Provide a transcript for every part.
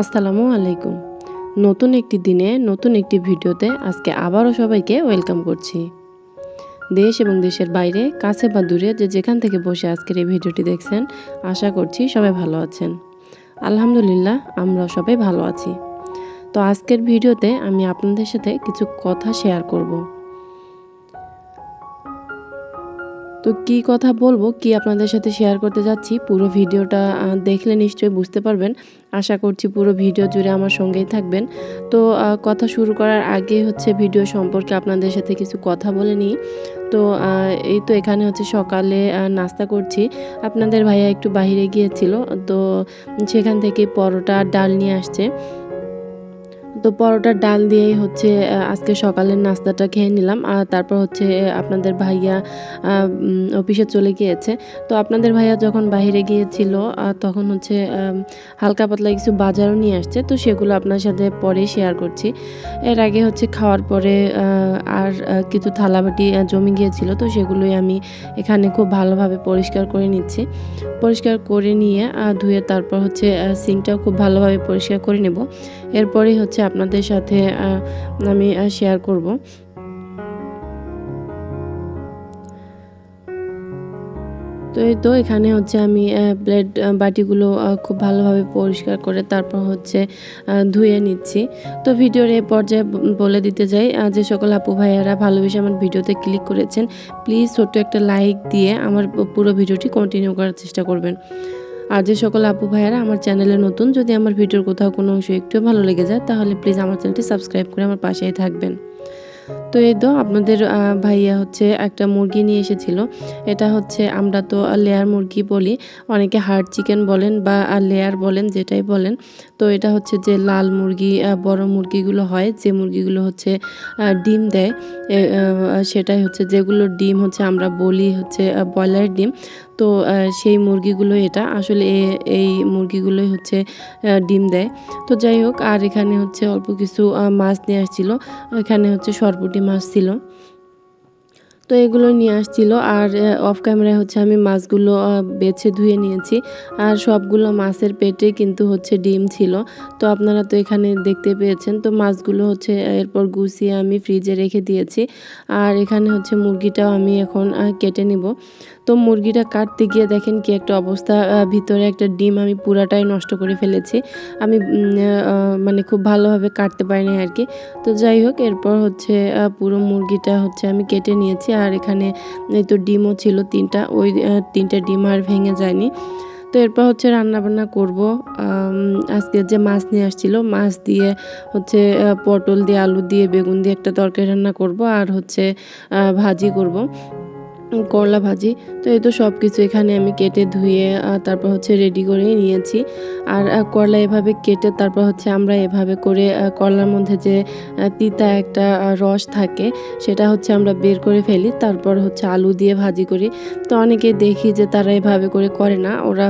আসসালামু আলাইকুম। নতুন একটি দিনে নতুন একটি ভিডিওতে আজকে আবারও সবাইকে ওয়েলকাম করছি। দেশ এবং দেশের বাইরে কাছে বা দূরে যেখান থেকে বসে আজকের এই ভিডিওটি দেখছেন, আশা করছি সবাই ভালো আছেন। আলহামদুলিল্লাহ, আমরা সবাই ভালো আছি। তো আজকের ভিডিওতে আমি আপনাদের সাথে কিছু কথা শেয়ার করব। তো কি কথা বলবো, কি আপনাদের সাথে শেয়ার করতে যাচ্ছি, পুরো ভিডিওটা দেখলে নিশ্চয়ই বুঝতে পারবেন। আশা করছি পুরো ভিডিও জুড়ে আমার সঙ্গেই থাকবেন। তো কথা শুরু করার আগে ভিডিও সম্পর্কে আপনাদের সাথে কিছু কথা বলে নিই। তো এই তো এখানে সকালে নাস্তা করছি। আপনাদের ভাইয়া একটু বাহিরে গিয়েছিল, তো সেখান থেকে পরোটা আর ডাল নিয়ে আসছে। তো পরোটার ডাল দিয়েই আজকে সকালের নাস্তাটা খেয়ে নিলাম। আর তারপর আপনাদের ভাইয়া অফিসে চলে গিয়েছে। তো আপনাদের ভাইয়া যখন বাহিরে গিয়েছিল তখন হালকা পাতলা কিছু বাজারও নিয়ে আসছে। তো সেগুলো আপনার সাথে পরে শেয়ার করছি। এর আগে খাওয়ার পরে আর কিছু থালাবাটি জমে গিয়েছিল। তো সেগুলোই আমি এখানে খুব ভালোভাবে পরিষ্কার করে নিচ্ছি। পরিষ্কার করে নিয়ে ধুয়ে তারপর সিঙ্কটাও খুব ভালোভাবে পরিষ্কার করে নেব। এরপরেই আপনাদের সাথে আমি শেয়ার করব। তো এই তো এখানে আমি প্লেট বাটিগুলো খুব ভালোভাবে পরিষ্কার করে তারপর ধুয়ে নিচ্ছি। তো ভিডিওর এই পর্যায়ে বলে দিতে যাই, যে সকল আপু ভাইয়ারা ভালোবেসে আমার ভিডিওতে ক্লিক করেছেন, প্লিজ ছোট্ট একটা লাইক দিয়ে আমার পুরো ভিডিওটি কন্টিনিউ করার চেষ্টা করবেন। আর যে সকল আপু ভাইয়ারা আমার চ্যানেলে নতুন, যদি আমার ভিডিওর কোথাও কোনো অংশ একটু ভালো লেগে যায়, তাহলে প্লিজ আমার চ্যানেলটি সাবস্ক্রাইব করে আমার পাশেই থাকবেন। তো এই তো আপনাদের ভাইয়া একটা মুরগি নিয়ে এসেছিল। এটা আমরা তো লেয়ার মুরগি বলি, অনেকে হার্ড চিকেন বলেন বা লেয়ার বলেন, যেটাই বলেন। তো এটা যে লাল মুরগি, বড় মুরগিগুলো হয়, যে মুরগিগুলো ডিম দেয়, সেটাই যেগুলোর ডিম আমরা বলি ব্রয়লার ডিম। তো সেই মুরগিগুলো, এটা আসলে এই মুরগিগুলোই ডিম দেয়। তো যাই হোক, আর এখানে অল্প কিছু মাছ নিয়ে আসছিল। এখানে সরপুঁটি মাছ ছিল। তো এগুলো নিয়ে আসছিল। আর অফ ক্যামেরায় আমি মাছগুলো বেছে ধুয়ে নিয়েছি। আর সবগুলো মাছের পেটে কিন্তু ডিম ছিল। তো আপনারা তো এখানে দেখতে পেয়েছেন। তো মাছগুলো এরপর গুছিয়ে আমি ফ্রিজে রেখে দিয়েছি। আর এখানে মুরগিটাও আমি এখন কেটে নিব। তো মুরগিটা কাটতে গিয়ে দেখেন কি একটা অবস্থা, ভিতরে একটা ডিম আমি পুরাটাই নষ্ট করে ফেলেছি। আমি মানে খুব ভালোভাবে কাটতে পারিনি আর কি। তো যাই হোক, এরপর পুরো মুরগিটা আমি কেটে নিয়েছি। আর এখানে এই তো ডিমও ছিল 3টা, ওই 3টে ডিম আর ভেঙে যায়নি। তো এরপর রান্নাবান্না করব। আজকে যে মাছ নিয়ে আসছিল, মাছ দিয়ে পটল দিয়ে, আলু দিয়ে, বেগুন দিয়ে একটা তরকারি রান্না করব। আর ভাজি করব, করলা ভাজি। তো এই তো সব কিছু এখানে আমি কেটে ধুয়ে তারপর রেডি করে নিয়েছি। আর করলা এভাবে কেটে তারপর আমরা এভাবে করে করলার মধ্যে যে তিতা একটা রস থাকে, সেটা আমরা বের করে ফেলি। তারপর আলু দিয়ে ভাজি করি। তো অনেকেই দেখি যে তারা এভাবে করে না, ওরা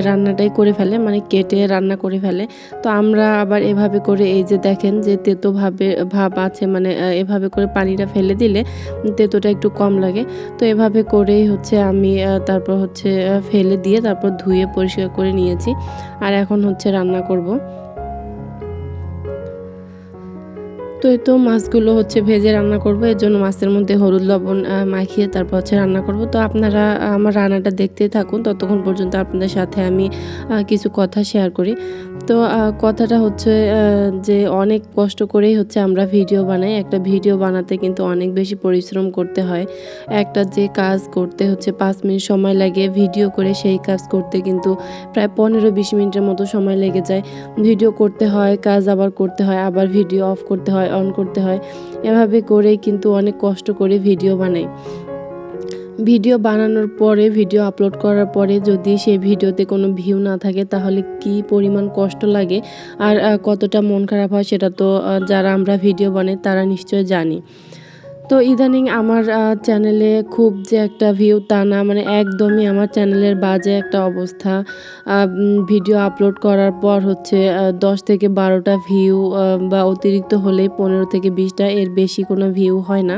রান্নাটাই করে ফেলে, মানে কেটে রান্না করে ফেলে। তো আমরা আবার এভাবে করে, এই যে দেখেন যে তেতো ভাব আছে, মানে এভাবে করে পানিটা ফেলে দিলে তেতোটা একটু কম লাগে। তো এভাবে করেই আমি তারপর ফেলে দিয়ে তারপর ধুয়ে পরিষ্কার করে নিয়েছি। আর এখন রান্না করব। তো এই তো মাছগুলো ভেজে রান্না করব। এর জন্য মাছের মধ্যে হলুদ লবণ মাখিয়ে তারপর রান্না করব। তো আপনারা আমার রান্নাটা দেখতেই থাকুন, ততক্ষণ পর্যন্ত আপনাদের সাথে আমি কিছু কথা শেয়ার করি। তো কথাটা যে অনেক কষ্ট করেই আমরা ভিডিও বানাই। একটা ভিডিও বানাতে কিন্তু অনেক বেশি পরিশ্রম করতে হয়। একটা যে কাজ করতে 5 মিনিট সময় লাগে, ভিডিও করে সেই কাজ করতে কিন্তু প্রায় 15-20 মিনিটের মতো সময় লেগে যায়। ভিডিও করতে হয়, কাজ আবার করতে হয়, আবার ভিডিও অফ করতে হয়, অন করতে হয়। এভাবে করেই কিন্তু অনেক কষ্ট করে ভিডিও বানাই। ভিডিও বানানোর পরে, ভিডিও আপলোড করার পরে যদি সেই ভিডিওতে কোনো ভিউ না থাকে, তাহলে কি পরিমাণ কষ্ট লাগে আর কতটা মন খারাপ হয়, সেটা তো যারা আমরা ভিডিও বানাই তারা নিশ্চয় জানি। তো ইদানিং আমার চ্যানেলে খুব যে একটা ভিউ তা না, মানে একদমই আমার চ্যানেলের বাজে একটা অবস্থা। ভিডিও আপলোড করার পর হচ্ছে ১০ থেকে ১২টা ভিউ বা অতিরিক্ত হলেই ১৫ থেকে ২০টা, এর বেশি কোনো ভিউ হয় না।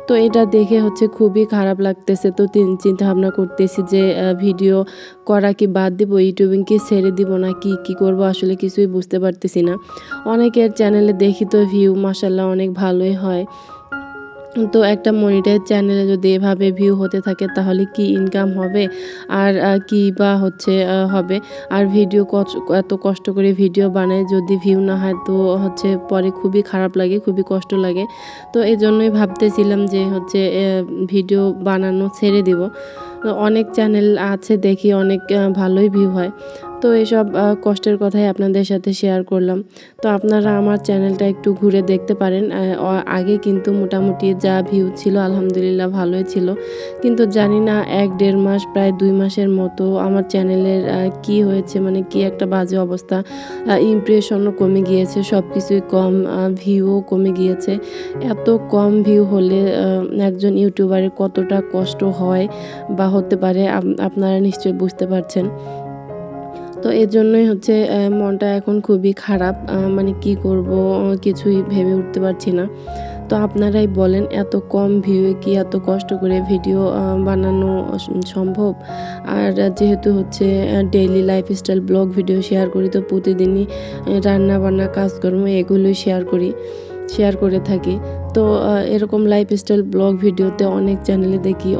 তো এটা দেখে হচ্ছে খুবই খারাপ লাগতেছে। তো চিন্তা ভাবনা করতেছি যে ভিডিও করা কি বাদ দিব, ইউটিউবিং কি ছেড়ে দিব, না কি করব আসলে কিছুই বুঝতে পারতেছি না। অনেকের চ্যানেলে দেখি তো ভিউ মাশাআল্লাহ অনেক ভালোই হয়। তো একটা মনিটাইজ চ্যানেলে যদি এভাবে ভিউ হতে থাকে তাহলে কি ইনকাম হবে? আর কি বা হচ্ছে হবে? আর ভিডিও এত কষ্ট করে ভিডিও বানাই, যদি ভিউ না হয় তো হচ্ছে পরে খুবই খারাপ লাগে, খুবই কষ্ট লাগে। তো এজন্যই ভাবতেছিলাম যে হচ্ছে ভিডিও বানানো ছেড়ে দিব। তো অনেক চ্যানেল আছে দেখি অনেক ভালোই ভিউ হয়। তো এসব কষ্টের কথাই আপনাদের সাথে শেয়ার করলাম। তো আপনারা আমার চ্যানেলটা একটু ঘুরে দেখতে পারেন। আগে কিন্তু মোটামুটি যা ভিউ ছিল আলহামদুলিল্লাহ ভালোই ছিল। কিন্তু জানি না ১-১.৫ মাস, প্রায় ২ মাসের মতো আমার চ্যানেলের কি হয়েছে, মানে কি একটা বাজে অবস্থা। ইমপ্রেশনও কমে গিয়েছে, সব কিছুই কম, ভিউও কমে গিয়েছে। এত কম ভিউ হলে একজন ইউটিউবারের কতটা কষ্ট হয় বা হতে পারে আপনারা নিশ্চয়ই বুঝতে পারছেন। তো এজন্যই হচ্ছে মনটা এখন খুবই খারাপ। মানে কি করব কিছুই ভেবে উঠতে পারছি না। তো আপনারাই বলেন, এত কম ভিউয়ে কি এত কষ্ট করে ভিডিও বানানো সম্ভব? আর যেহেতু হচ্ছে daily lifestyle blog video share করি, তো প্রতিদিনই রান্না-বান্না, কাজকর্ম এগুলোই শেয়ার করে থাকি। তো এরকম লাইফস্টাইল ব্লগ ভিডিওতে অনেক চ্যানেলে দেখি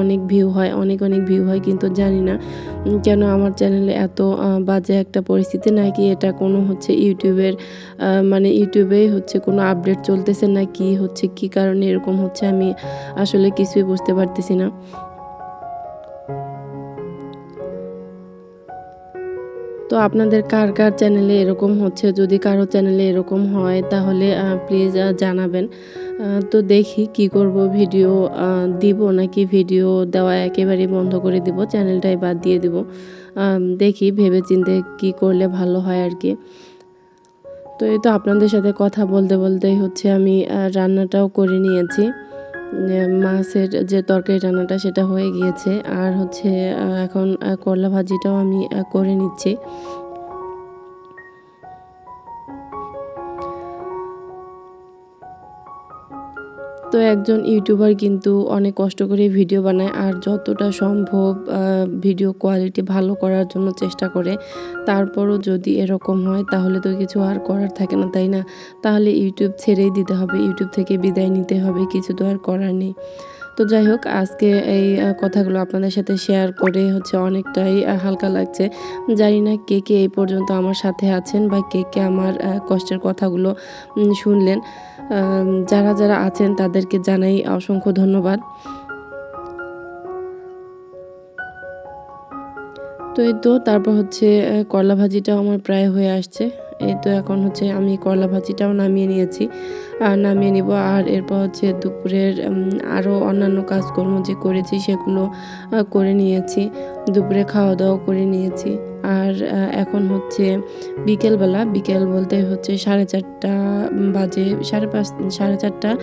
অনেক ভিউ হয়, অনেক ভিউ হয়, কিন্তু জানি না কেন আমার চ্যানেলে এত বাজে একটা পরিস্থিতি, নাকি এটা কোনো হচ্ছে ইউটিউবের মানে ইউটিউবেই হচ্ছে কোনো আপডেট চলতেছে, না কি হচ্ছে, কি কারণে এরকম হচ্ছে আমি আসলে কিছুই বুঝতে পারতেছি না। তো আপনাদের কার চ্যানেলে এরকম হচ্ছে? যদি কারো চ্যানেলে এরকম হয় তাহলে প্লিজ জানাবেন। তো দেখি কি করব, ভিডিও দিব নাকি ভিডিও দেওয়া একেবারেই বন্ধ করে দিব, চ্যানেলটাই বাদ দিয়ে দিব। দেখি ভেবেচিন্তে কি করলে ভালো হয় আরকি। তো এই তো আপনাদের সাথে কথা বলতেই হচ্ছে আমি রান্নাটাও করে নিয়েছি। মাছের যে তরকারি রান্নাটা সেটা হয়ে গিয়েছে। আর হচ্ছে এখন করলা ভাজিটাও আমি করে নিচ্ছি। তো একজন ইউটিউবার কিন্তু অনেক কষ্ট করে ভিডিও বানায়, আর যতটা সম্ভব ভিডিও কোয়ালিটি ভালো করার জন্য চেষ্টা করে। তারপরও যদি এরকম হয় তাহলে তো কিছু আর করার থাকে না, তাই না? তাহলে ইউটিউব ছেড়েই দিতে হবে, ইউটিউব থেকে বিদায় নিতে হবে, কিছু তো আর করার নেই। তো যাই হোক, আজকে এই কথাগুলো আপনাদের সাথে শেয়ার করে হচ্ছে অনেকটাই হালকা লাগছে। জানি না কে এই পর্যন্ত আমার সাথে আছেন, বা কে আমার কষ্টের কথাগুলো শুনলেন। যারা আছেন তাদেরকে জানাই অসংখ্য ধন্যবাদ। তো এই তো তারপর হচ্ছে করলা ভাজিটাও আমার প্রায় হয়ে আসছে। এই তো এখন হচ্ছে আমি করলা ভাজিটাও নামিয়ে নিয়েছি। নামিয়ে নিব। আর এরপর হচ্ছে দুপুরের আরও অন্যান্য কাজকর্ম যে করেছি সেগুলো করে নিয়েছি। দুপুরে খাওয়া-দাওয়া করে নিয়েছি। আর এখন হচ্ছে বিকেলবেলা, বিকেল বলতে হচ্ছে 4:30 বাজে, 4:30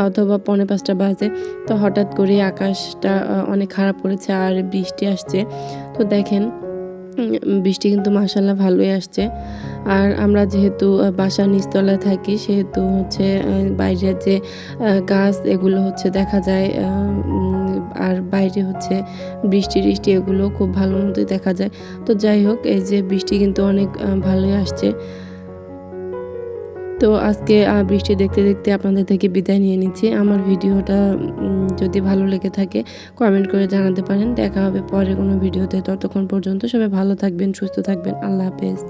অথবা 4:45 বাজে। তো হঠাৎ করে আকাশটা অনেক খারাপ করেছে আর বৃষ্টি আসছে। তো দেখেন বৃষ্টি কিন্তু মাশাআল্লাহ ভালোই আসছে। আর আমরা যেহেতু বাসার নিচতলায় থাকি, সেহেতু হচ্ছে বাইরের যে গাছ এগুলো হচ্ছে দেখা যায়, আর বাইরে হচ্ছে বৃষ্টি এগুলো খুব ভালো মতোই দেখা যায়। তো যাই হোক, এই যে বৃষ্টি কিন্তু অনেক ভালোই আসছে। তো আজকে বৃষ্টি দেখতে আপনাদের থেকে বিদায় নিয়ে নিচ্ছি। আমার ভিডিওটা যদি ভালো লেগে থাকে কমেন্ট করে জানাতে পারেন। দেখা হবে পরে কোনো ভিডিওতে। ততক্ষণ পর্যন্ত সবাই ভালো থাকবেন, সুস্থ থাকবেন। আল্লাহ হাফেজ।